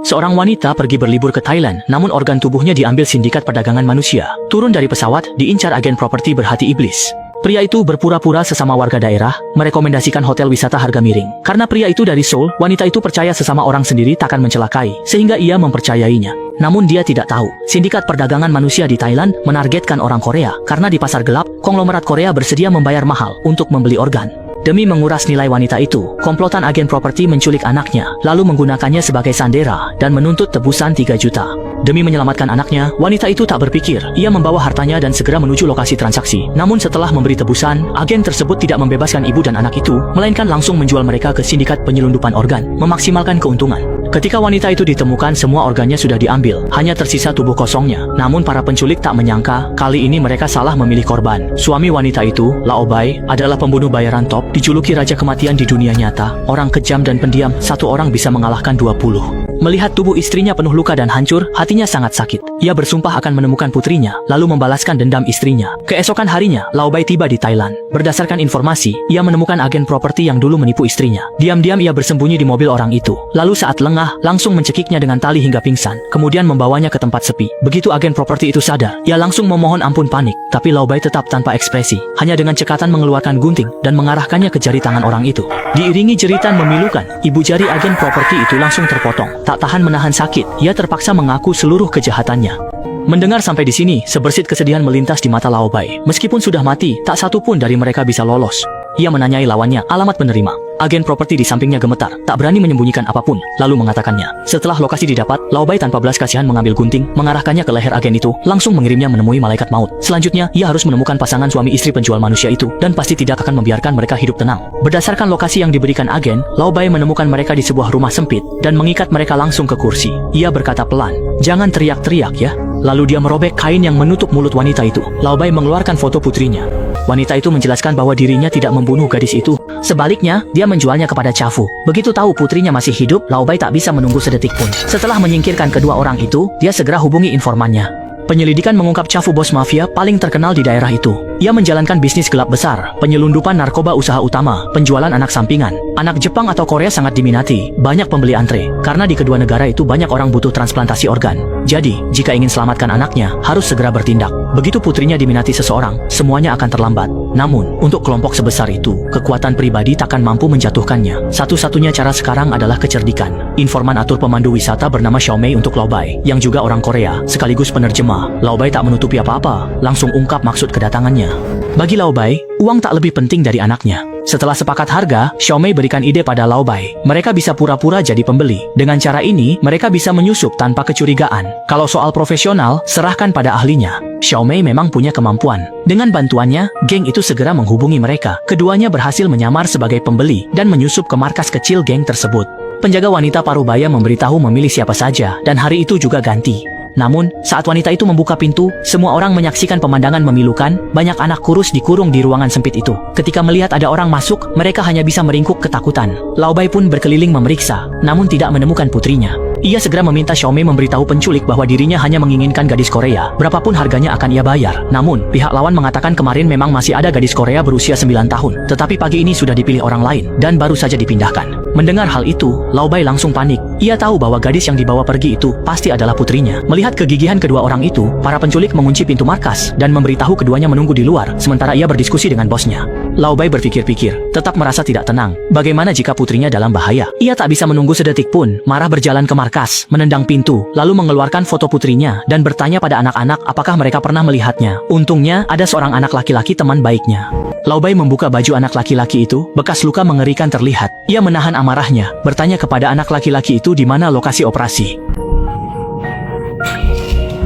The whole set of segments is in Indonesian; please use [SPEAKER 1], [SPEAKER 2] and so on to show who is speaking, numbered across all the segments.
[SPEAKER 1] Seorang wanita pergi berlibur ke Thailand, namun organ tubuhnya diambil sindikat perdagangan manusia. Turun dari pesawat, diincar agen properti berhati iblis. Pria itu berpura-pura sesama warga daerah, merekomendasikan hotel wisata harga miring. Karena pria itu dari Seoul, wanita itu percaya sesama orang sendiri takkan mencelakai, sehingga ia mempercayainya. Namun dia tidak tahu, sindikat perdagangan manusia di Thailand menargetkan orang Korea, karena di pasar gelap, konglomerat Korea bersedia membayar mahal untuk membeli organ. Demi menguras nilai wanita itu, komplotan agen properti menculik anaknya, lalu menggunakannya sebagai sandera dan menuntut tebusan 3 juta. Demi menyelamatkan anaknya, wanita itu tak berpikir, ia membawa hartanya dan segera menuju lokasi transaksi. Namun setelah memberi tebusan, agen tersebut tidak membebaskan ibu dan anak itu, melainkan langsung menjual mereka ke sindikat penyelundupan organ, memaksimalkan keuntungan. Ketika wanita itu ditemukan, semua organnya sudah diambil, hanya tersisa tubuh kosongnya. Namun para penculik tak menyangka, kali ini mereka salah memilih korban. Suami wanita itu, Lao Bai, adalah pembunuh bayaran top, dijuluki raja kematian di dunia nyata. Orang kejam dan pendiam, satu orang bisa mengalahkan 20. Melihat tubuh istrinya penuh luka dan hancur, hatinya sangat sakit. Ia bersumpah akan menemukan putrinya, lalu membalaskan dendam istrinya. Keesokan harinya, Lao Bai tiba di Thailand. Berdasarkan informasi, ia menemukan agen properti yang dulu menipu istrinya. Diam-diam ia bersembunyi di mobil orang itu. Lalu saat lengah, langsung mencekiknya dengan tali hingga pingsan, kemudian membawanya ke tempat sepi. Begitu agen properti itu sadar, ia langsung memohon ampun panik. Tapi Lao Bai tetap tanpa ekspresi, hanya dengan cekatan mengeluarkan gunting dan mengarahkannya ke jari tangan orang itu. Diiringi jeritan memilukan, ibu jari agen properti itu langsung terpotong. Tak tahan menahan sakit, ia terpaksa mengaku seluruh kejahatannya. Mendengar sampai di sini, sebersit kesedihan melintas di mata Lao Bai. Meskipun sudah mati, tak satu pun dari mereka bisa lolos. Ia menanyai lawannya alamat penerima. Agen properti di sampingnya gemetar, tak berani menyembunyikan apapun, lalu mengatakannya. Setelah lokasi didapat, Lao Bai tanpa belas kasihan mengambil gunting, mengarahkannya ke leher agen itu, langsung mengirimnya menemui malaikat maut. Selanjutnya, ia harus menemukan pasangan suami istri penjual manusia itu, dan pasti tidak akan membiarkan mereka hidup tenang. Berdasarkan lokasi yang diberikan agen, Lao Bai menemukan mereka di sebuah rumah sempit, dan mengikat mereka langsung ke kursi. Ia berkata pelan, "Jangan teriak-teriak ya." Lalu dia merobek kain yang menutup mulut wanita itu. Lao Bai mengeluarkan foto putrinya. Wanita itu menjelaskan bahwa dirinya tidak membunuh gadis itu. Sebaliknya, dia menjualnya kepada Chafu. Begitu tahu putrinya masih hidup, Lao Bai tak bisa menunggu sedetik pun. Setelah menyingkirkan kedua orang itu, dia segera hubungi informannya. Penyelidikan mengungkap Chafu bos mafia paling terkenal di daerah itu. Ia menjalankan bisnis gelap besar, penyelundupan narkoba usaha utama, penjualan anak sampingan. Anak Jepang atau Korea sangat diminati, banyak pembeli antre, karena di kedua negara itu banyak orang butuh transplantasi organ. Jadi, jika ingin selamatkan anaknya, harus segera bertindak. Begitu putrinya diminati seseorang, semuanya akan terlambat. Namun, untuk kelompok sebesar itu, kekuatan pribadi takkan mampu menjatuhkannya. Satu-satunya cara sekarang adalah kecerdikan. Informan atur pemandu wisata bernama Xiao Mei untuk Lao Bai, yang juga orang Korea, sekaligus penerjemah. Lao Bai tak menutupi apa-apa, langsung ungkap maksud kedatangannya. Bagi Lao Bai, uang tak lebih penting dari anaknya. Setelah sepakat harga, Xiao Mei berikan ide pada Lao Bai. Mereka bisa pura-pura jadi pembeli. Dengan cara ini, mereka bisa menyusup tanpa kecurigaan. Kalau soal profesional, serahkan pada ahlinya. Xiao Mei memang punya kemampuan. Dengan bantuannya, geng itu segera menghubungi mereka. Keduanya berhasil menyamar sebagai pembeli dan menyusup ke markas kecil geng tersebut. Penjaga wanita Parubaya memberitahu memilih siapa saja, dan hari itu juga ganti. Namun, saat wanita itu membuka pintu, semua orang menyaksikan pemandangan memilukan. Banyak anak kurus dikurung di ruangan sempit itu. Ketika melihat ada orang masuk, mereka hanya bisa meringkuk ketakutan. Lao Bai pun berkeliling memeriksa, namun tidak menemukan putrinya. Ia segera meminta Xiao Mei memberitahu penculik bahwa dirinya hanya menginginkan gadis Korea. Berapapun harganya akan ia bayar. Namun, pihak lawan mengatakan kemarin memang masih ada gadis Korea berusia 9 tahun. Tetapi pagi ini sudah dipilih orang lain, dan baru saja dipindahkan. Mendengar hal itu, Lao Bai langsung panik. Ia tahu bahwa gadis yang dibawa pergi itu pasti adalah putrinya. Melihat kegigihan kedua orang itu, para penculik mengunci pintu markas dan memberitahu keduanya menunggu di luar, sementara ia berdiskusi dengan bosnya. Lao Bai berpikir-pikir, tetap merasa tidak tenang. Bagaimana jika putrinya dalam bahaya? Ia tak bisa menunggu sedetik pun, marah berjalan ke markas, menendang pintu, lalu mengeluarkan foto putrinya dan bertanya pada anak-anak apakah mereka pernah melihatnya. Untungnya, ada seorang anak laki-laki teman baiknya. Lao Bai membuka baju anak laki-laki itu, bekas luka mengerikan terlihat. Ia menahan amarahnya, bertanya kepada anak laki-laki itu di mana lokasi operasi.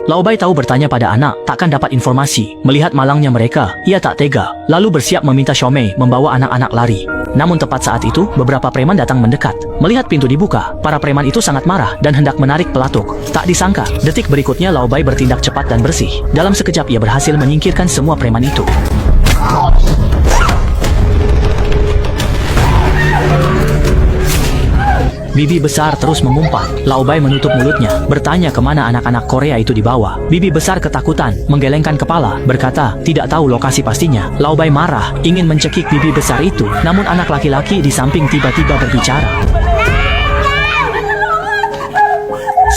[SPEAKER 1] Lao Bai tahu bertanya pada anak takkan dapat informasi. Melihat malangnya mereka, ia tak tega, lalu bersiap meminta Xiao Mei membawa anak-anak lari. Namun tepat saat itu, beberapa preman datang mendekat. Melihat pintu dibuka, para preman itu sangat marah dan hendak menarik pelatuk. Tak disangka, detik berikutnya Lao Bai bertindak cepat dan bersih. Dalam sekejap ia berhasil menyingkirkan semua preman itu. Bibi besar terus mengumpat. Lao Bai menutup mulutnya, bertanya kemana anak-anak Korea itu dibawa. Bibi besar ketakutan, menggelengkan kepala, berkata, tidak tahu lokasi pastinya. Lao Bai marah, ingin mencekik bibi besar itu, namun anak laki-laki di samping tiba-tiba berbicara.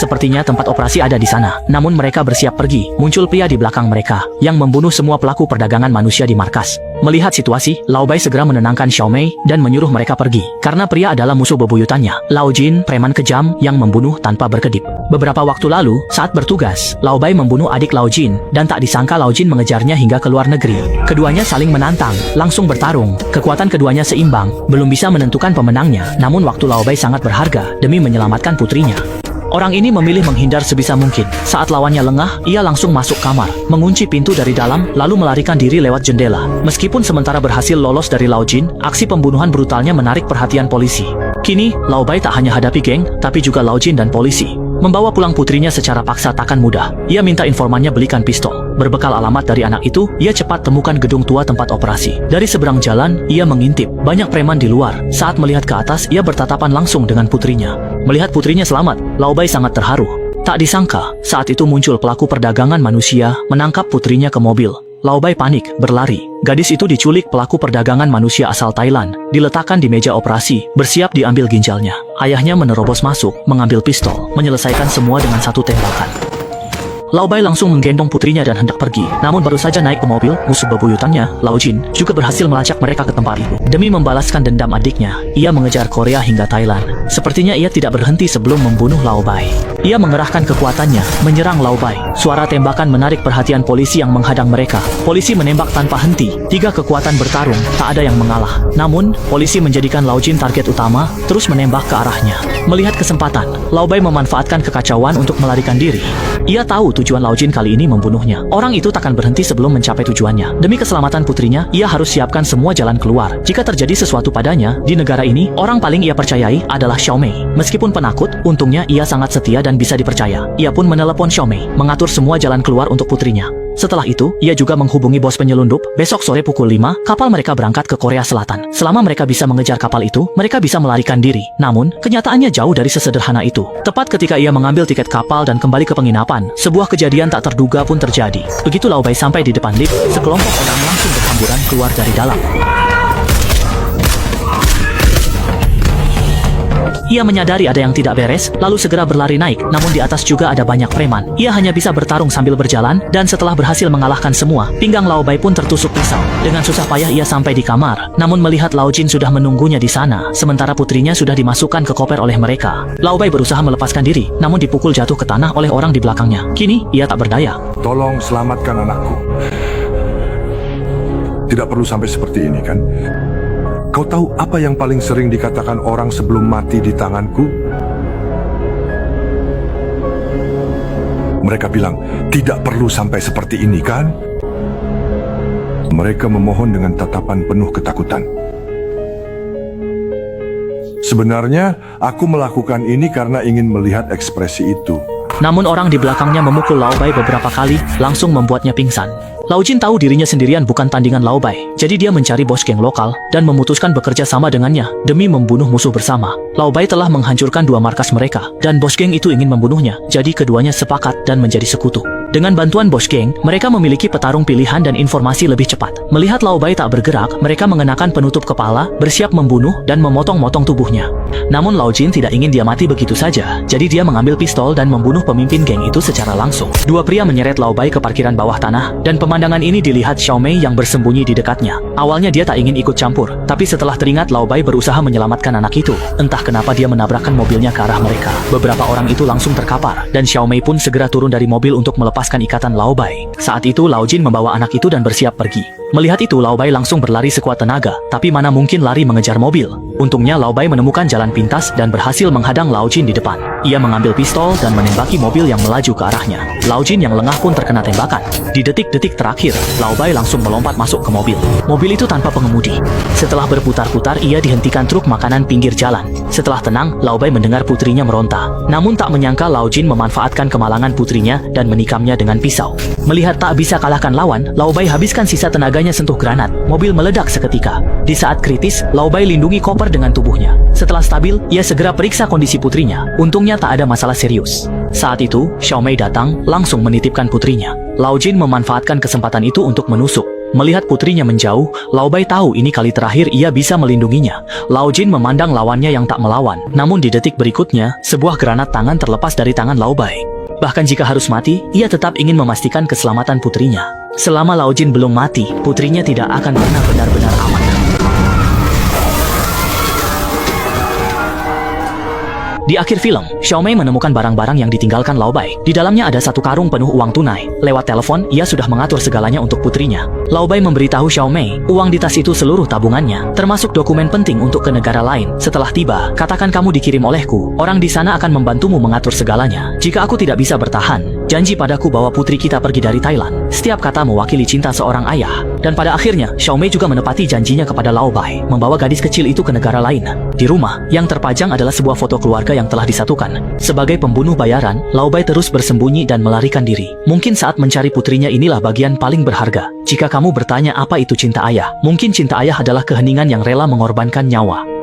[SPEAKER 1] Sepertinya tempat operasi ada di sana. Namun mereka bersiap pergi. Muncul pria di belakang mereka yang membunuh semua pelaku perdagangan manusia di markas. Melihat situasi, Lao Bai segera menenangkan Xiao Mei dan menyuruh mereka pergi. Karena pria adalah musuh bebuyutannya, Lao Jin, preman kejam yang membunuh tanpa berkedip. Beberapa waktu lalu, saat bertugas, Lao Bai membunuh adik Lao Jin dan tak disangka Lao Jin mengejarnya hingga ke luar negeri. Keduanya saling menantang, langsung bertarung. Kekuatan keduanya seimbang, belum bisa menentukan pemenangnya. Namun waktu Lao Bai sangat berharga demi menyelamatkan putrinya. Orang ini memilih menghindar sebisa mungkin. Saat lawannya lengah, ia langsung masuk kamar, mengunci pintu dari dalam, lalu melarikan diri lewat jendela. Meskipun sementara berhasil lolos dari Lao Jin, aksi pembunuhan brutalnya menarik perhatian polisi. Kini, Lao Bai tak hanya hadapi geng, tapi juga Lao Jin dan polisi. Membawa pulang putrinya secara paksa takkan mudah. Ia minta informannya belikan pistol. Berbekal alamat dari anak itu, ia cepat temukan gedung tua tempat operasi. Dari seberang jalan, ia mengintip. Banyak preman di luar. Saat melihat ke atas, ia bertatapan langsung dengan putrinya. Melihat putrinya selamat, Lao Bai sangat terharu. Tak disangka, saat itu muncul pelaku perdagangan manusia, menangkap putrinya ke mobil. Lao Bai panik, berlari. Gadis itu diculik pelaku perdagangan manusia asal Thailand, diletakkan di meja operasi, bersiap diambil ginjalnya. Ayahnya menerobos masuk, mengambil pistol, menyelesaikan semua dengan satu tembakan. Lao Bai langsung menggendong putrinya dan hendak pergi. Namun baru saja naik ke mobil, musuh bebuyutannya, Lao Jin, juga berhasil melacak mereka ke tempat itu. Demi membalaskan dendam adiknya, ia mengejar Korea hingga Thailand. Sepertinya ia tidak berhenti sebelum membunuh Lao Bai. Ia mengerahkan kekuatannya, menyerang Lao Bai. Suara tembakan menarik perhatian polisi yang menghadang mereka. Polisi menembak tanpa henti. 3 kekuatan bertarung, tak ada yang mengalah. Namun, polisi menjadikan Lao Jin target utama, terus menembak ke arahnya. Melihat kesempatan, Lao Bai memanfaatkan kekacauan untuk melarikan diri. Ia tahu tujuan Lao Jin kali ini membunuhnya. Orang itu takkan berhenti sebelum mencapai tujuannya. Demi keselamatan putrinya, ia harus siapkan semua jalan keluar. Jika terjadi sesuatu padanya, di negara ini, orang paling ia percayai adalah Xiao Mei. Meskipun penakut, untungnya ia sangat setia dan bisa dipercaya. Ia pun menelepon Xiao Mei, mengatur semua jalan keluar untuk putrinya. Setelah itu, ia juga menghubungi bos penyelundup. Besok sore pukul 5, kapal mereka berangkat ke Korea Selatan. Selama mereka bisa mengejar kapal itu, mereka bisa melarikan diri. Namun, kenyataannya jauh dari sesederhana itu. Tepat ketika ia mengambil tiket kapal dan kembali ke penginapan, sebuah kejadian tak terduga pun terjadi. Begitu Lao Bai sampai di depan lift, sekelompok orang langsung berhamburan keluar dari dalam. Ia menyadari ada yang tidak beres, lalu segera berlari naik, namun di atas juga ada banyak preman. Ia hanya bisa bertarung sambil berjalan, dan setelah berhasil mengalahkan semua, pinggang Lao Bai pun tertusuk pisau. Dengan susah payah ia sampai di kamar, namun melihat Lao Jin sudah menunggunya di sana, sementara putrinya sudah dimasukkan ke koper oleh mereka. Lao Bai berusaha melepaskan diri, namun dipukul jatuh ke tanah oleh orang di belakangnya. Kini, ia tak berdaya.
[SPEAKER 2] Tolong selamatkan anakku. Tidak perlu sampai seperti ini, kan? Kau tahu apa yang paling sering dikatakan orang sebelum mati di tanganku? Mereka bilang, tidak perlu sampai seperti ini, kan? Mereka memohon dengan tatapan penuh ketakutan. Sebenarnya, aku melakukan ini karena ingin melihat ekspresi itu.
[SPEAKER 1] Namun orang di belakangnya memukul Lao Bai beberapa kali, langsung membuatnya pingsan. Lao Jin tahu dirinya sendirian bukan tandingan Lao Bai, jadi dia mencari bos geng lokal dan memutuskan bekerja sama dengannya demi membunuh musuh bersama. Lao Bai telah menghancurkan 2 markas mereka, dan bos geng itu ingin membunuhnya, jadi keduanya sepakat dan menjadi sekutu. Dengan bantuan bos geng, mereka memiliki petarung pilihan dan informasi lebih cepat. Melihat Lao Bai tak bergerak, mereka mengenakan penutup kepala, bersiap membunuh dan memotong-motong tubuhnya. Namun Lao Jin tidak ingin dia mati begitu saja, jadi dia mengambil pistol dan membunuh pemimpin geng itu secara langsung. 2 pria menyeret Lao Bai ke parkiran bawah tanah, dan pemandangan ini dilihat Xiao Mei yang bersembunyi di dekatnya. Awalnya dia tak ingin ikut campur, tapi setelah teringat Lao Bai berusaha menyelamatkan anak itu, entah kenapa dia menabrakkan mobilnya ke arah mereka. Beberapa orang itu langsung terkapar, dan Xiao Mei pun segera turun dari mobil untuk melepaskan ikatan Lao Bai. Saat itu Lao Jin membawa anak itu dan bersiap pergi. Melihat itu Lao Bai langsung berlari sekuat tenaga, tapi mana mungkin lari mengejar mobil. Untungnya Lao Bai menemukan jalan pintas dan berhasil menghadang Lao Jin di depan. Ia mengambil pistol dan menembaki mobil yang melaju ke arahnya. Lao Jin yang lengah pun terkena tembakan. Di detik-detik terakhir, Lao Bai langsung melompat masuk ke mobil. Mobil itu tanpa pengemudi. Setelah berputar-putar, ia dihentikan truk makanan pinggir jalan. Setelah tenang, Lao Bai mendengar putrinya meronta. Namun tak menyangka Lao Jin memanfaatkan kemalangan putrinya dan menikamnya dengan pisau. Melihat tak bisa kalahkan lawan, Lao Bai habiskan sisa tenaganya sentuh granat. Mobil meledak seketika. Di saat kritis, Lao Bai lindungi koper dengan tubuhnya. Setelah stabil, ia segera periksa kondisi putrinya. Untungnya tak ada masalah serius. Saat itu, Xiao Mei datang, langsung menitipkan putrinya. Lao Jin memanfaatkan kesempatan itu untuk menusuk. Melihat putrinya menjauh, Lao Bai tahu ini kali terakhir ia bisa melindunginya. Lao Jin memandang lawannya yang tak melawan. Namun di detik berikutnya, sebuah granat tangan terlepas dari tangan Lao Bai. Bahkan jika harus mati, ia tetap ingin memastikan keselamatan putrinya. Selama Lao Jin belum mati, putrinya tidak akan pernah benar-benar aman. Di akhir film, Xiaomei menemukan barang-barang yang ditinggalkan Lao Bai. Di dalamnya ada satu karung penuh uang tunai. Lewat telepon, ia sudah mengatur segalanya untuk putrinya. Lao Bai memberitahu Xiaomei, uang di tas itu seluruh tabungannya, termasuk dokumen penting untuk ke negara lain. Setelah tiba, katakan kamu dikirim olehku. Orang di sana akan membantumu mengatur segalanya. Jika aku tidak bisa bertahan, janji padaku bahwa putri kita pergi dari Thailand. Setiap kata mewakili cinta seorang ayah. Dan pada akhirnya, Xiaomei juga menepati janjinya kepada Lao Bai, membawa gadis kecil itu ke negara lain. Di rumah, yang terpajang adalah sebuah foto keluarga yang telah disatukan. Sebagai pembunuh bayaran, Lao Bai terus bersembunyi dan melarikan diri. Mungkin saat mencari putrinya inilah bagian paling berharga. Jika kamu bertanya apa itu cinta ayah, mungkin cinta ayah adalah keheningan yang rela mengorbankan nyawa.